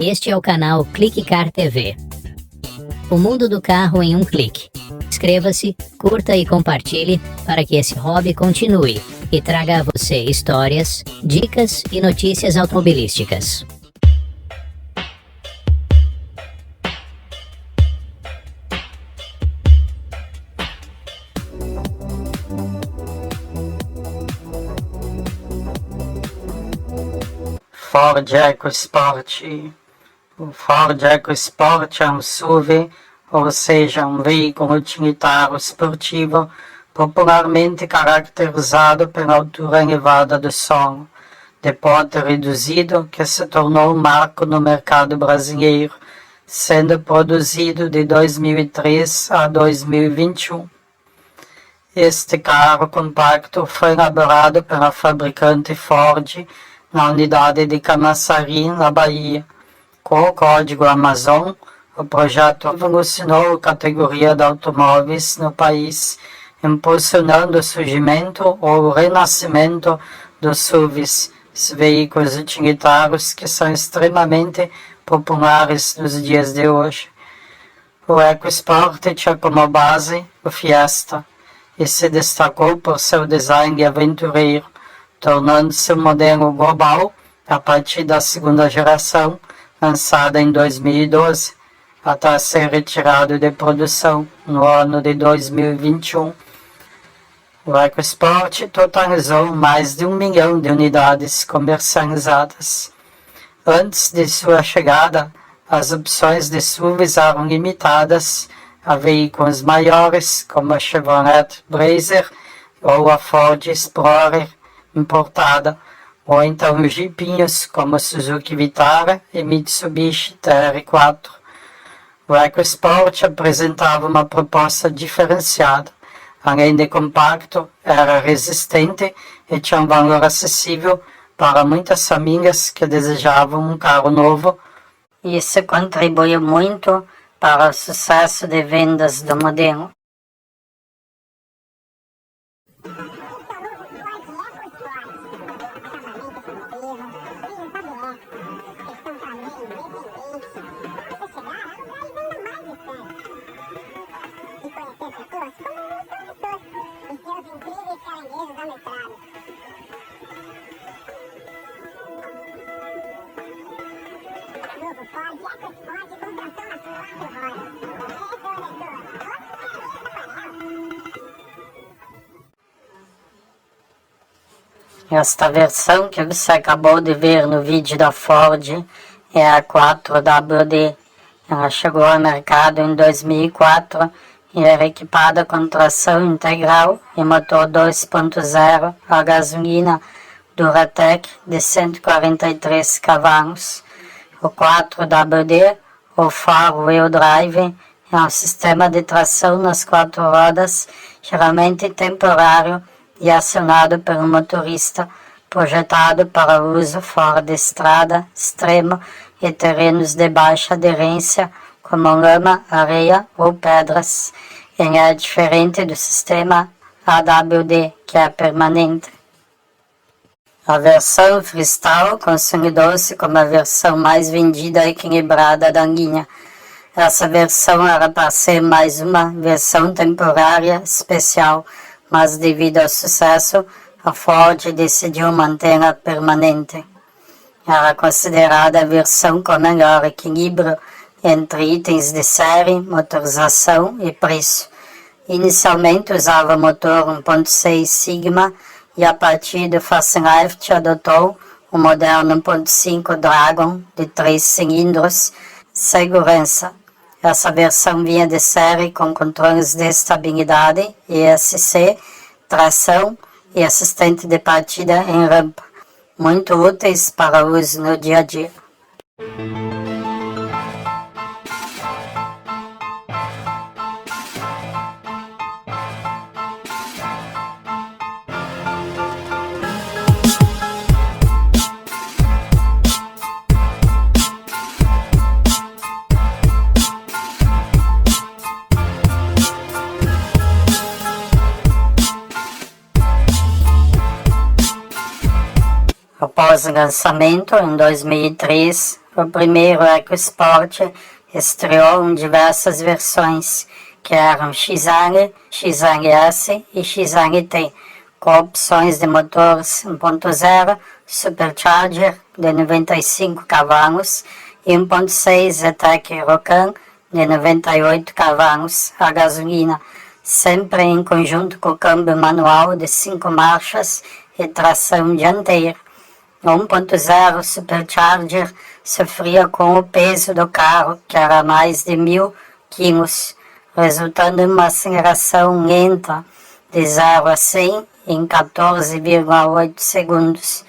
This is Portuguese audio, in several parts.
Este é o canal Clique Car TV. O mundo do carro em um clique. Inscreva-se, curta e compartilhe para que esse hobby continue e traga a você histórias, dicas e notícias automobilísticas. Ford EcoSport. O Ford EcoSport é um SUV, ou seja, um veículo utilitário esportivo, popularmente caracterizado pela altura elevada do solo, de porte reduzido, que se tornou um marco no mercado brasileiro, sendo produzido de 2003 a 2021. Este carro compacto foi elaborado pela fabricante Ford na unidade de Camaçari, na Bahia. Com o código Amazon, o projeto revolucionou a categoria de automóveis no país, impulsionando o surgimento ou o renascimento dos SUVs, veículos utilitários que são extremamente populares nos dias de hoje. O EcoSport tinha como base o Fiesta e se destacou por seu design aventureiro, tornando-se um modelo global a partir da segunda geração, lançada em 2012, até ser retirado de produção no ano de 2021. O EcoSport totalizou mais de 1 milhão de unidades comercializadas. Antes de sua chegada, as opções de SUVs eram limitadas a veículos maiores, como a Chevrolet Blazer ou a Ford Explorer importada, ou então os jipinhos como Suzuki Vitara e Mitsubishi TR4. O EcoSport apresentava uma proposta diferenciada. Além de compacto, era resistente e tinha um valor acessível para muitas famílias que desejavam um carro novo. Isso contribuiu muito para o sucesso de vendas do modelo. Esta versão que você acabou de ver no vídeo da Ford é a 4WD. Ela chegou ao mercado em 2004 e era equipada com tração integral e motor 2.0 a gasolina Duratec de 143 cavalos. O 4WD, ou Four-Wheel Drive, é um sistema de tração nas 4 rodas, geralmente temporário e acionado pelo motorista, projetado para uso fora de estrada, extremo e terrenos de baixa aderência, como lama, areia ou pedras. Ele é diferente do sistema AWD, que é permanente. A versão Freestyle consolidou-se como a versão mais vendida e equilibrada da linha. Essa versão era para ser mais uma versão temporária especial, mas devido ao sucesso, a Ford decidiu mantê-la permanente. Era considerada a versão com melhor equilíbrio entre itens de série, motorização e preço. Inicialmente usava motor 1.6 Sigma e a partir do facelift adotou o moderno 1.5 Dragon de 3 cilindros. Segurança. Essa versão vinha de série com controles de estabilidade, ESC, tração e assistente de partida em rampa, muito úteis para uso no dia a dia. Após o lançamento, em 2003, O primeiro EcoSport estreou em diversas versões, que eram Xang, Xang S e Xang T, com opções de motores 1.0, Supercharger de 95 cavalos e 1.6 Zetec Rocan de 98 cavalos a gasolina, sempre em conjunto com o câmbio manual de 5 marchas e tração dianteira. O 1.0 Supercharger sofria com o peso do carro, que era mais de 1000 quilos, resultando em uma aceleração lenta de 0 a 100 em 14,8 segundos.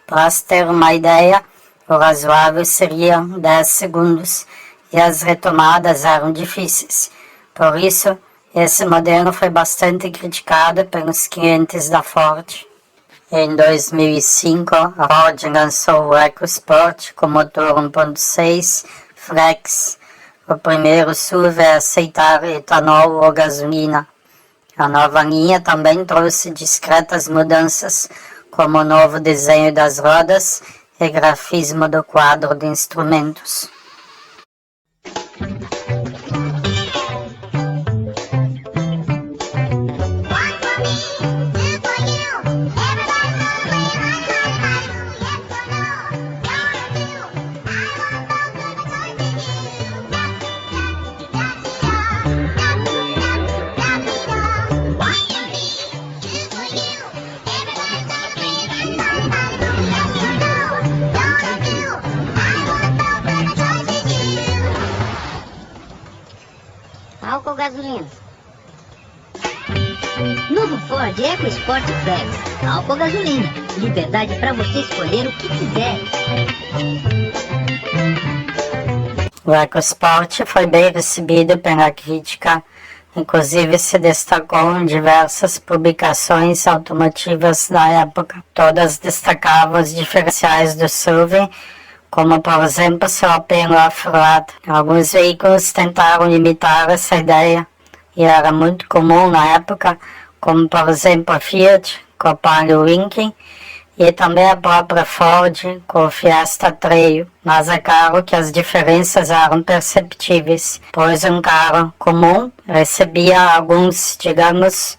Para se ter uma ideia, o razoável seria 10 segundos e as retomadas eram difíceis. Por isso, esse modelo foi bastante criticado pelos clientes da Ford. Em 2005, a Ford lançou o EcoSport com motor 1.6 Flex, o primeiro SUV a aceitar etanol ou gasolina. A nova linha também trouxe discretas mudanças, como o novo desenho das rodas e grafismo do quadro de instrumentos. Álcool ou gasolina? Novo Ford EcoSport Flex. Álcool ou gasolina. Liberdade para você escolher o que quiser. O EcoSport foi bem recebido pela crítica, inclusive se destacou em diversas publicações automotivas da época. Todas destacavam os diferenciais do SUV, como por exemplo seu apelo off-road. Alguns veículos tentaram imitar essa ideia e era muito comum na época, como por exemplo a Fiat com o Palio Lincoln e também a própria Ford com o Fiesta Trail. Mas é claro que as diferenças eram perceptíveis, pois um carro comum recebia alguns, digamos,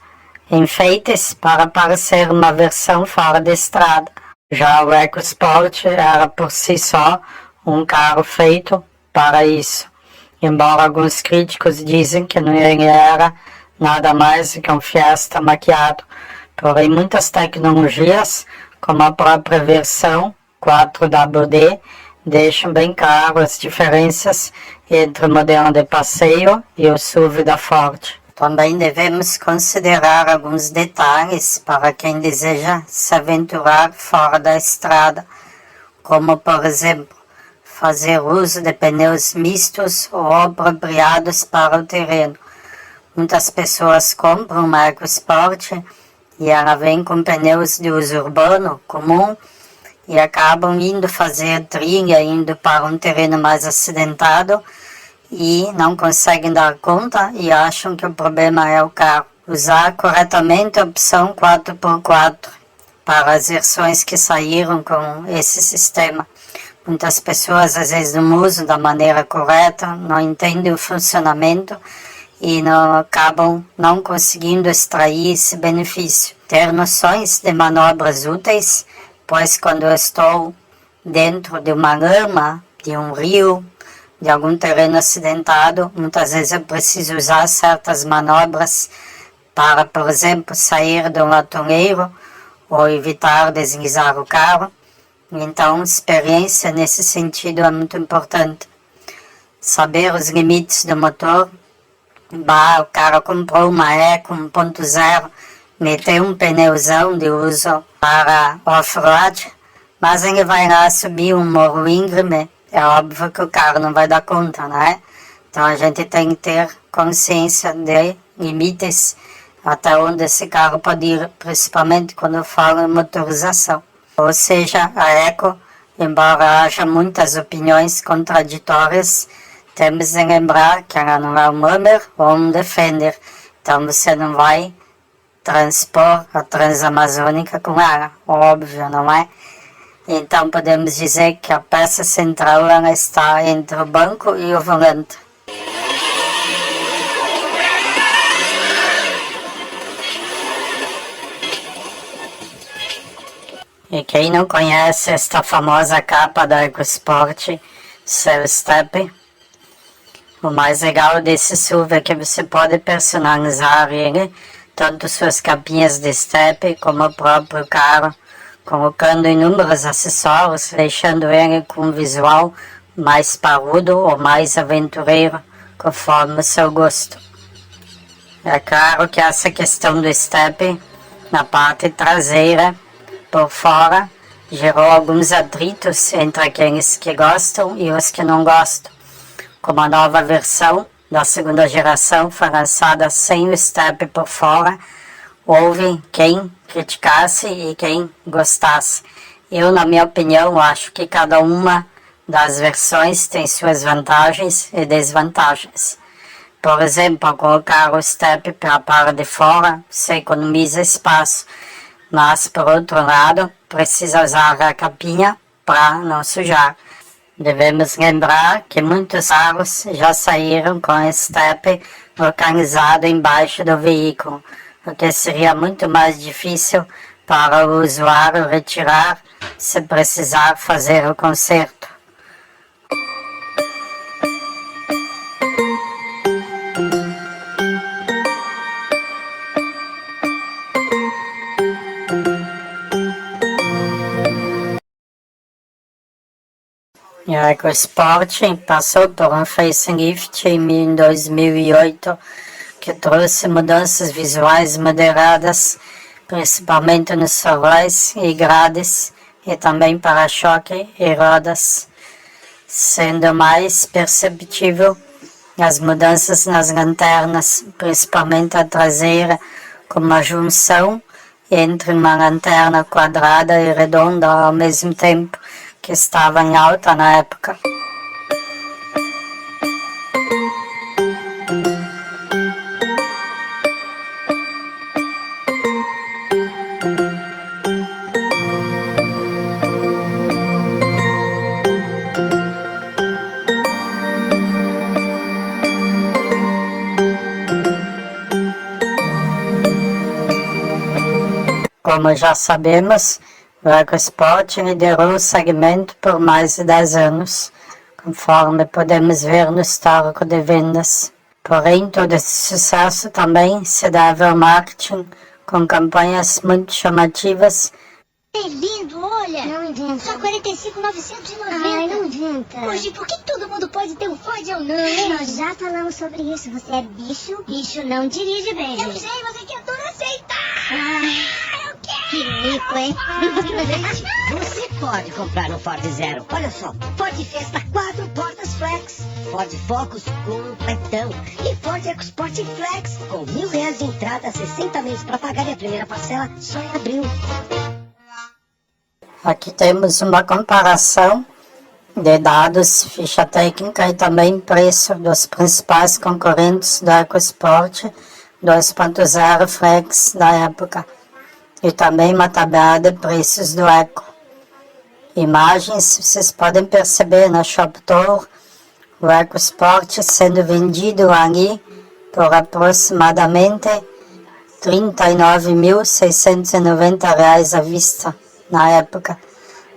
enfeites para parecer uma versão fora de estrada. Já o EcoSport era por si só um carro feito para isso, embora alguns críticos dizem que ele era nada mais que um Fiesta maquiado. Porém, muitas tecnologias, como a própria versão 4WD, deixam bem claro as diferenças entre o modelo de passeio e o SUV da Ford. Também devemos considerar alguns detalhes para quem deseja se aventurar fora da estrada, como, por exemplo, fazer uso de pneus mistos ou apropriados para o terreno. Muitas pessoas compram uma EcoSport e ela vem com pneus de uso urbano comum e acabam indo fazer trilha, indo para um terreno mais acidentado, e não conseguem dar conta e acham que o problema é o carro. Usar corretamente a opção 4x4 para as versões que saíram com esse sistema. Muitas pessoas às vezes não usam da maneira correta, não entendem o funcionamento e acabam não conseguindo extrair esse benefício. Ter noções de manobras úteis, pois quando eu estou dentro de uma lama, de um rio, de algum terreno acidentado, muitas vezes eu preciso usar certas manobras para, por exemplo, sair de um atoleiro ou evitar deslizar o carro. Então, experiência nesse sentido é muito importante. Saber os limites do motor. O cara comprou uma Eco 1.0, meteu um pneuzão de uso para off-road, mas ele vai lá subir um morro íngreme. É óbvio que o carro não vai dar conta, né? Então a gente tem que ter consciência de limites até onde esse carro pode ir, principalmente quando eu falo em motorização. Ou seja, a Eco, embora haja muitas opiniões contraditórias, temos de lembrar que ela não é um Hummer ou um Defender. Então você não vai transpor a Transamazônica com ela, óbvio, não é? Então podemos dizer que a peça central ela está entre o banco e o volante. E quem não conhece esta famosa capa da EcoSport, seu Step, o mais legal desse SUV é que você pode personalizar ele, tanto suas capinhas de step como o próprio carro, colocando inúmeros acessórios, deixando ele com um visual mais parrudo ou mais aventureiro, conforme o seu gosto. É claro que essa questão do step na parte traseira, por fora, gerou alguns atritos entre aqueles que gostam e os que não gostam. Como a nova versão da segunda geração foi lançada sem o step por fora, houve quem criticasse e quem gostasse. Eu, na minha opinião, acho que cada uma das versões tem suas vantagens e desvantagens. Por exemplo, ao colocar o step pela parte de fora, você economiza espaço, mas, por outro lado, precisa usar a capinha para não sujar. Devemos lembrar que muitos carros já saíram com o step localizado embaixo do veículo, o que seria muito mais difícil para o usuário retirar se precisar fazer o conserto. A EcoSport passou por um facelift em 2008 que trouxe mudanças visuais moderadas, principalmente nos faróis e grades e também para-choque e rodas, sendo mais perceptível as mudanças nas lanternas, principalmente a traseira, com uma junção entre uma lanterna quadrada e redonda ao mesmo tempo, que estava em alta na época. Como já sabemos, o EcoSport liderou o segmento por mais de 10 anos, conforme podemos ver no histórico de vendas. Porém, todo esse sucesso também se deve ao marketing, com campanhas muito chamativas. É lindo, olha! Não inventa. Só 45.990. Ai, não inventa. Hoje, por que todo mundo pode ter um Ford ou não? Nós já falamos sobre isso. Você é bicho, bicho não dirige bem. Eu sei, mas é que a dona aceita! Eu quero! Que rico, hein? Você pode comprar um Ford Zero. Olha só, Ford Fiesta 4 portas Flex, Ford Focus completão e Ford EcoSport Flex com R$1.000 de entrada, 60 meses para pagar e a primeira parcela só em abril. Aqui temos uma comparação de dados, ficha técnica e também preço dos principais concorrentes do EcoSport 2.0 Flex da época e também uma tabela de preços do Eco. Imagens, vocês podem perceber na Shop Tour o EcoSport sendo vendido ali por aproximadamente R$39.690 à vista na época.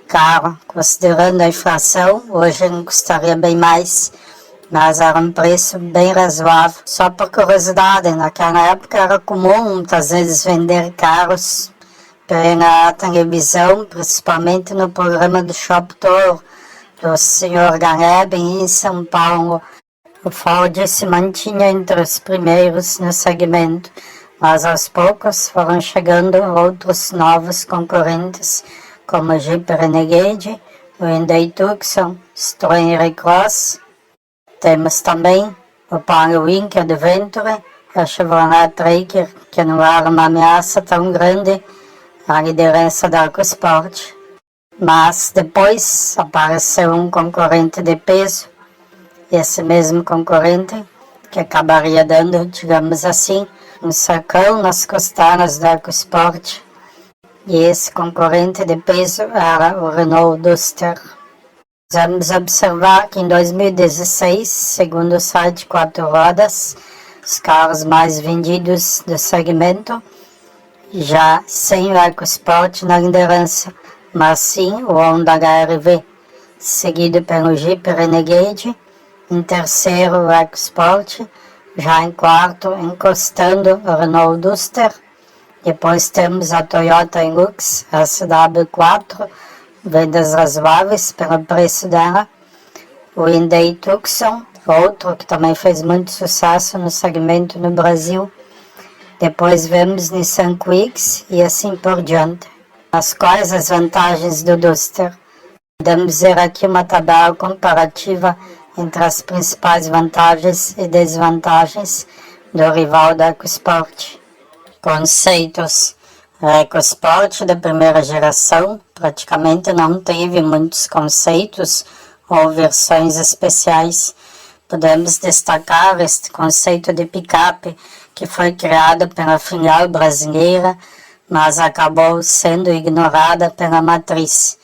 Caro, considerando a inflação, hoje não custaria bem mais, mas era um preço bem razoável. Só por curiosidade, naquela época era comum muitas vezes vender carros pela televisão, principalmente no programa do Shop Tour do Sr. Galeb em São Paulo. O Ford se mantinha entre os primeiros no segmento, mas aos poucos foram chegando outros novos concorrentes, como o Jeep Renegade, o Hyundai Tucson, Citroën Recross. Temos também o Polo Winter Adventure, a Chevrolet Tracker, que não era uma ameaça tão grande à liderança da EcoSport. Mas depois apareceu um concorrente de peso, esse mesmo concorrente, que acabaria dando, digamos assim, um sacão nas costanas da EcoSport. e esse concorrente de peso era o Renault Duster. Vamos observar que em 2016, segundo o site 4 Rodas, os carros mais vendidos do segmento, já sem o EcoSport na liderança, mas sim o Honda HR-V, seguido pelo Jeep Renegade, em terceiro o EcoSport, já em quarto encostando o Renault Duster. Depois temos a Toyota Hilux SW4, vendas razoáveis pelo preço dela. O Hyundai Tucson, outro que também fez muito sucesso no segmento no Brasil. Depois vemos Nissan Kicks e assim por diante. Mas quais as vantagens do Duster? Podemos ver aqui uma tabela comparativa entre as principais vantagens e desvantagens do rival da EcoSport. Conceitos. A EcoSport da primeira geração praticamente não teve muitos conceitos ou versões especiais. Podemos destacar este conceito de picape que foi criado pela filial brasileira, mas acabou sendo ignorada pela matriz.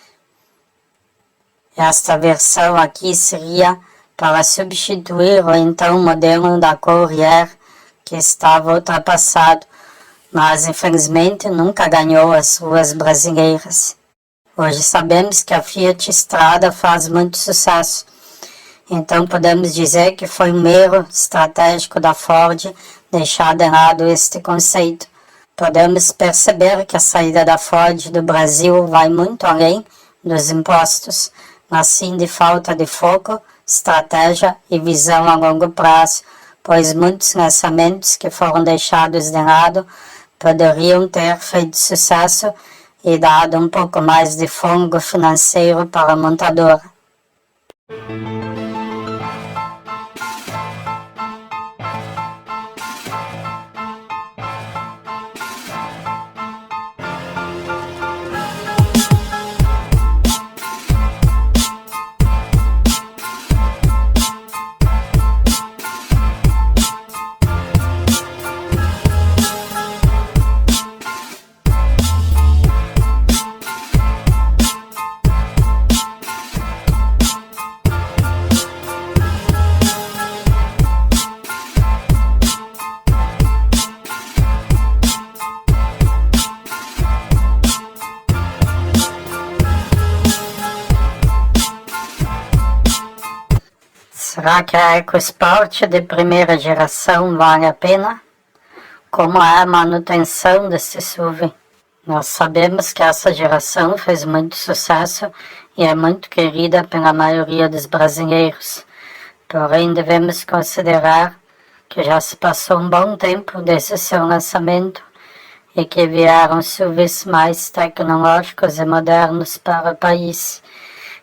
Esta versão aqui seria para substituir o então modelo da Courier, que estava ultrapassado, mas infelizmente nunca ganhou as ruas brasileiras. Hoje sabemos que a Fiat Strada faz muito sucesso, então podemos dizer que foi um erro estratégico da Ford deixar de lado este conceito. Podemos perceber que a saída da Ford do Brasil vai muito além dos impostos, mas sim de falta de foco, estratégia e visão a longo prazo, pois muitos lançamentos que foram deixados de lado poderiam ter feito sucesso e dado um pouco mais de fôlego financeiro para a montadora. Será que a EcoSport de primeira geração vale a pena? Como é a manutenção desse SUV? Nós sabemos que essa geração fez muito sucesso e é muito querida pela maioria dos brasileiros. Porém, devemos considerar que já se passou um bom tempo desde seu lançamento e que vieram SUVs mais tecnológicos e modernos para o país.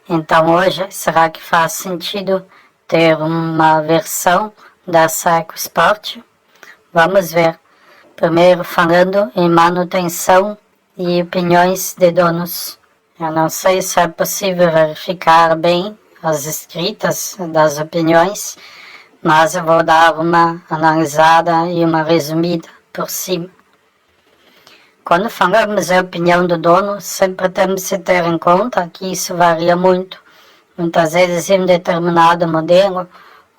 Então hoje, será que faz sentido ter uma versão dessa EcoSport? Vamos ver. Primeiro falando em manutenção e opiniões de donos. Eu não sei se é possível verificar bem as escritas das opiniões, mas eu vou dar uma analisada e uma resumida por cima. Quando falamos em opinião do dono, sempre temos que ter em conta que isso varia muito. Muitas vezes, em um determinado modelo,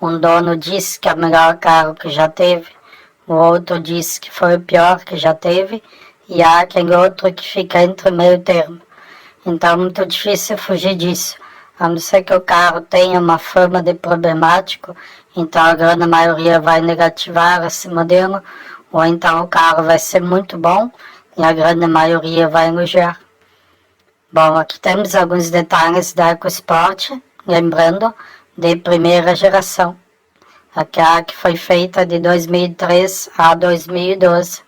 um dono diz que é o melhor carro que já teve, o outro diz que foi o pior que já teve, e há aquele outro que fica entre o meio termo. Então é muito difícil fugir disso, a não ser que o carro tenha uma fama de problemático, então a grande maioria vai negativar esse modelo, ou então o carro vai ser muito bom e a grande maioria vai elogiar. Bom, aqui temos alguns detalhes da EcoSport, lembrando, de primeira geração, aquela que foi feita de 2003 a 2012.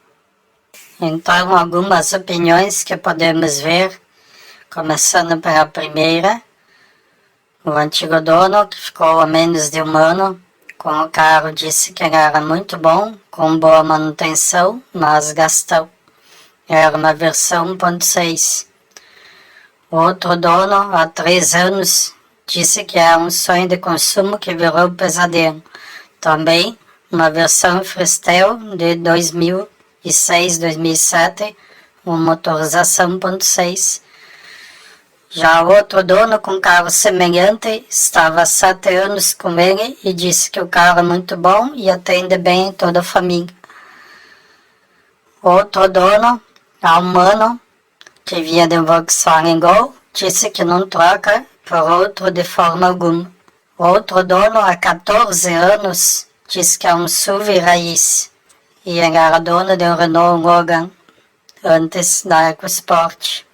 Então, algumas opiniões que podemos ver, começando pela primeira, o antigo dono, que ficou há menos de um ano com o carro, disse que ele era muito bom, com boa manutenção, mas gastou. Era uma versão 1.6. O outro dono, há 3 anos, disse que é um sonho de consumo que virou pesadelo. Também uma versão Freestyle de 2006, 2007, uma motorização 1.6. Já outro dono com carro semelhante estava há 7 anos com ele e disse que o carro é muito bom e atende bem toda a família. Outro dono, há um ano, que vinha de um Volkswagen Gol, disse que não troca por outro de forma alguma. Outro dono, há 14 anos, disse que é um SUV raiz e ele era dono de um Renault Logan antes da EcoSport.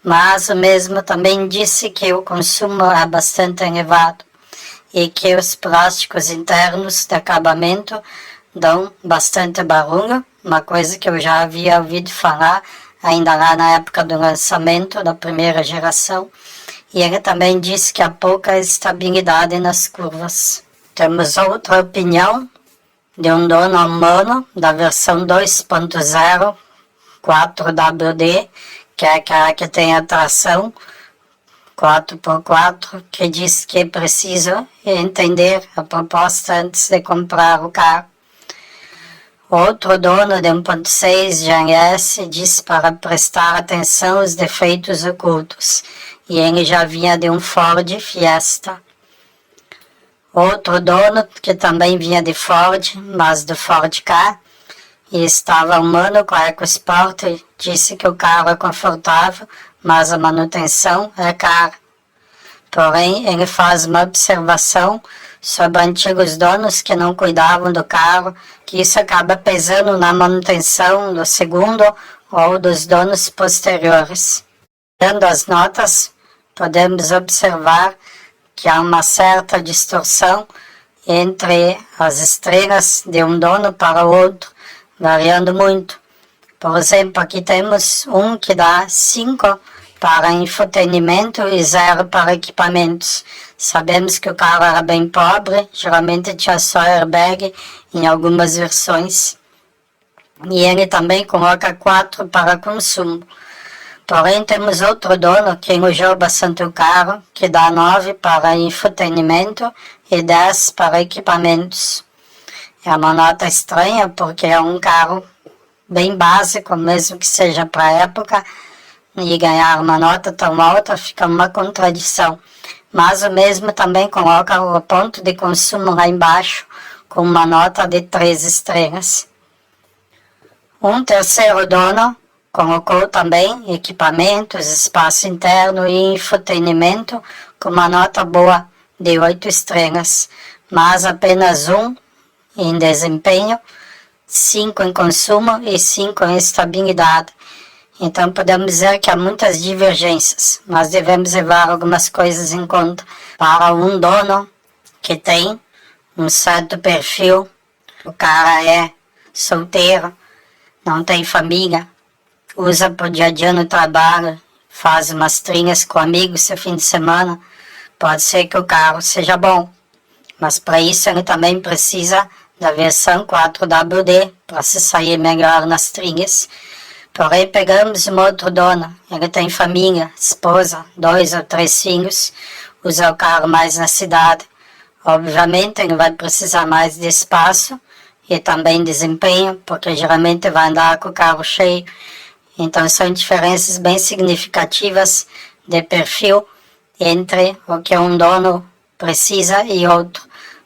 Mas o mesmo também disse que o consumo é bastante elevado e que os plásticos internos de acabamento dão bastante barulho, uma coisa que eu já havia ouvido falar ainda lá na época do lançamento da primeira geração. E ele também disse que há pouca estabilidade nas curvas. Temos outra opinião de um dono humano da versão 2.0 4WD, que é aquela que tem a tração 4x4, que diz que é preciso entender a proposta antes de comprar o carro. Outro dono de 1.6 GLS disse para prestar atenção aos defeitos ocultos, e ele já vinha de um Ford Fiesta. Outro dono, que também vinha de Ford, mas do Ford Ka, e estava um ano com a EcoSport, disse que o carro é confortável, mas a manutenção é cara. Porém, ele faz uma observação sobre antigos donos que não cuidavam do carro, que isso acaba pesando na manutenção do segundo ou dos donos posteriores. Dando as notas, podemos observar que há uma certa distorção entre as estrelas de um dono para o outro, variando muito. Por exemplo, aqui temos um que dá 5 para infotenimento e 0 para equipamentos. Sabemos que o carro era bem pobre, geralmente tinha só airbag em algumas versões. E ele também coloca 4 para consumo. Porém, temos outro dono que elogiou bastante o carro, que dá 9 para infotenimento e 10 para equipamentos. É uma nota estranha, porque é um carro bem básico, mesmo que seja para a época, e ganhar uma nota tão alta fica uma contradição. Mas o mesmo também coloca o ponto de consumo lá embaixo, com uma nota de 3 estrelas. Um terceiro dono colocou também equipamentos, espaço interno e infotenimento com uma nota boa de 8 estrelas, mas apenas 1 em desempenho, 5 em consumo e 5 em estabilidade. Então podemos dizer que há muitas divergências, mas devemos levar algumas coisas em conta. Para um dono que tem um certo perfil, o cara é solteiro, não tem família, usa por dia a dia no trabalho, faz umas trilhas com amigos no fim de semana, pode ser que o carro seja bom, mas para isso ele também precisa da versão 4WD para se sair melhor nas trilhas. Porém, pegamos um outro dono, ele tem família, esposa, 2 ou 3 filhos, usa o carro mais na cidade. Obviamente ele vai precisar mais de espaço e também desempenho, porque geralmente vai andar com o carro cheio. Então são diferenças bem significativas de perfil entre o que um dono precisa e outro.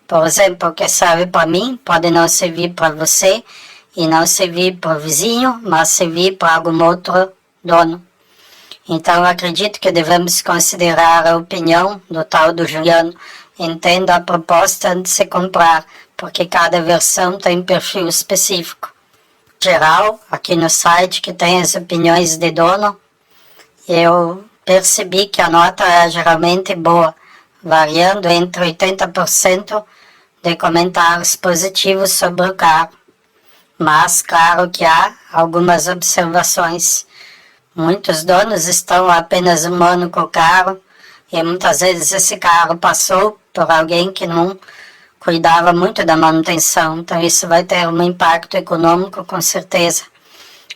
Por exemplo, o que serve para mim pode não servir para você e não servir para o vizinho, mas servir para algum outro dono. Então eu acredito que devemos considerar a opinião do tal do Juliano. Entenda a proposta antes de se comprar, porque cada versão tem um perfil específico. Em geral, aqui no site que tem as opiniões de dono, eu percebi que a nota é geralmente boa, variando entre 80% de comentários positivos sobre o carro. Mas claro que há algumas observações. Muitos donos estão há apenas um ano com o carro e muitas vezes esse carro passou por alguém que não cuidava muito da manutenção. Então isso vai ter um impacto econômico com certeza.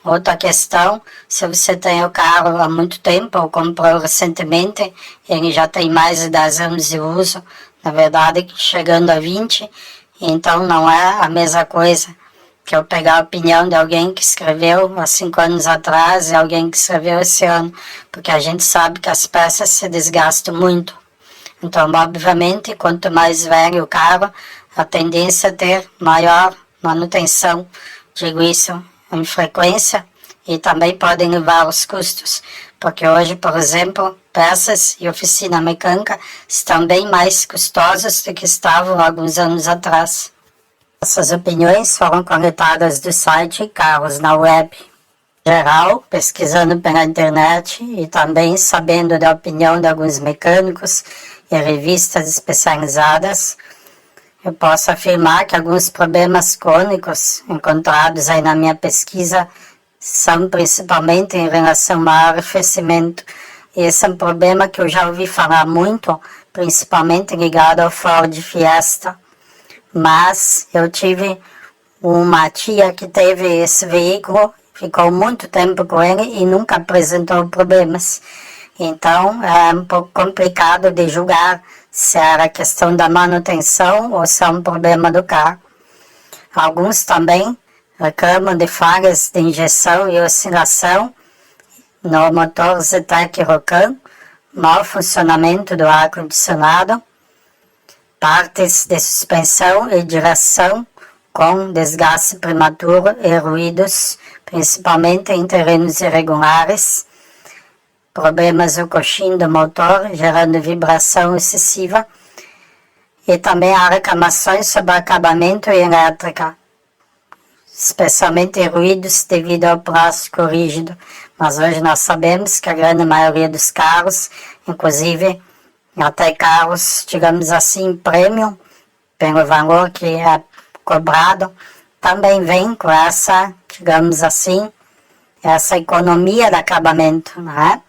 Outra questão, se você tem o carro há muito tempo ou comprou recentemente, ele já tem mais de 10 anos de uso, na verdade chegando a 20, então não é a mesma coisa que eu pegar a opinião de alguém que escreveu há 5 anos atrás e alguém que escreveu esse ano, porque a gente sabe que as peças se desgastam muito. Então, obviamente, quanto mais velho o carro, a tendência é ter maior manutenção, digo isso, em frequência, e também podem levar os custos, porque hoje, por exemplo, peças e oficina mecânica estão bem mais custosas do que estavam alguns anos atrás. Essas opiniões foram coletadas do site Carros na Web. Em geral, pesquisando pela internet e também sabendo da opinião de alguns mecânicos e revistas especializadas, eu posso afirmar que alguns problemas crônicos encontrados aí na minha pesquisa são principalmente em relação ao arrefecimento. E esse é um problema que eu já ouvi falar muito, principalmente ligado ao Ford Fiesta. Mas eu tive uma tia que teve esse veículo, ficou muito tempo com ele e nunca apresentou problemas. Então é um pouco complicado de julgar se era questão da manutenção ou se é um problema do carro. Alguns também reclamam de falhas de injeção e oscilação no motor Zetec Rocan, mau funcionamento do ar-condicionado, partes de suspensão e direção com desgaste prematuro e ruídos, principalmente em terrenos irregulares, problemas no coxim do motor, gerando vibração excessiva, e também há reclamações sobre acabamento e elétrica, especialmente ruídos devido ao plástico rígido. Mas hoje nós sabemos que a grande maioria dos carros, inclusive até carros, digamos assim, premium, pelo valor que é cobrado, também vem com essa, digamos assim, essa economia de acabamento, né?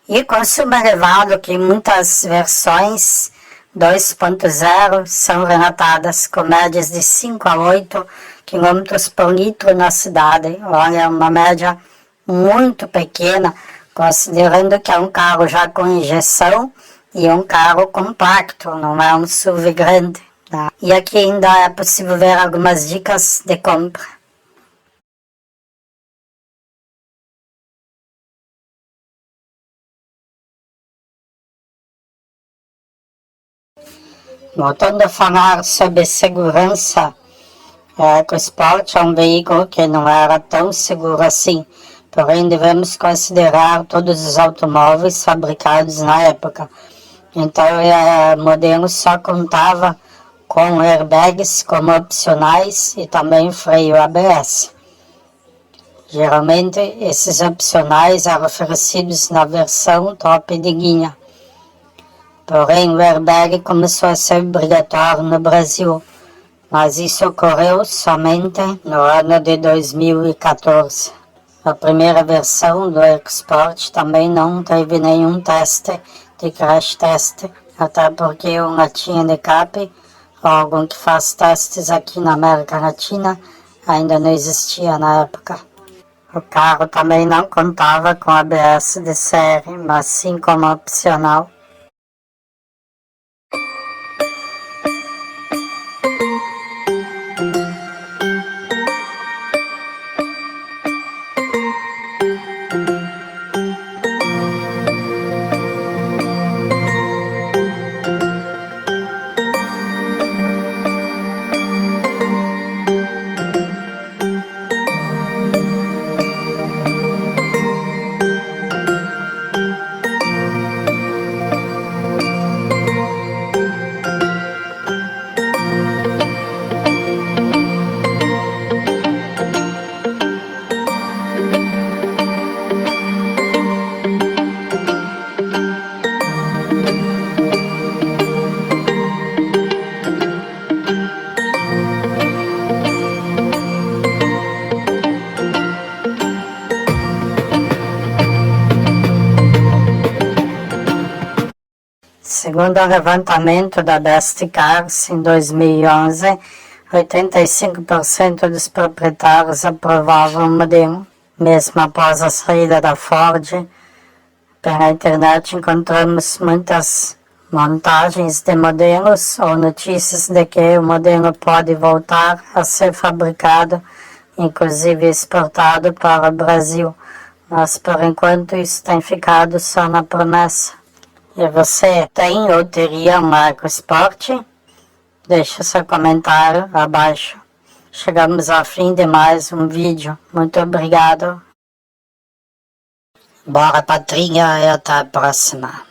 E consumo elevado, que muitas versões 2.0 são relatadas com médias de 5 a 8 km por litro na cidade. Olha, uma média muito pequena, considerando que é um carro já com injeção e um carro compacto, não é um SUV grande. Tá? E aqui ainda é possível ver algumas dicas de compra. Voltando a falar sobre segurança, a EcoSport é um veículo que não era tão seguro assim, porém devemos considerar todos os automóveis fabricados na época. Então o modelo só contava com airbags como opcionais e também freio ABS. Geralmente esses opcionais eram oferecidos na versão top de linha. Porém o airbag começou a ser obrigatório no Brasil, mas isso ocorreu somente no ano de 2014. A primeira versão do EcoSport também não teve nenhum teste de crash test, até porque o latinha de escape, órgão que faz testes aqui na América Latina, ainda não existia na época. O carro também não contava com ABS de série, mas sim como opcional. Segundo o levantamento da Best Cars, em 2011, 85% dos proprietários aprovavam o modelo. Mesmo após a saída da Ford, pela internet encontramos muitas montagens de modelos ou notícias de que o modelo pode voltar a ser fabricado inclusive exportado para o Brasil, mas por enquanto isso tem ficado só na promessa. E você tem ou teria um EcoSport? Deixe seu comentário abaixo. Chegamos ao fim de mais um vídeo. Muito obrigado. Bora, Patrinha, e até a próxima.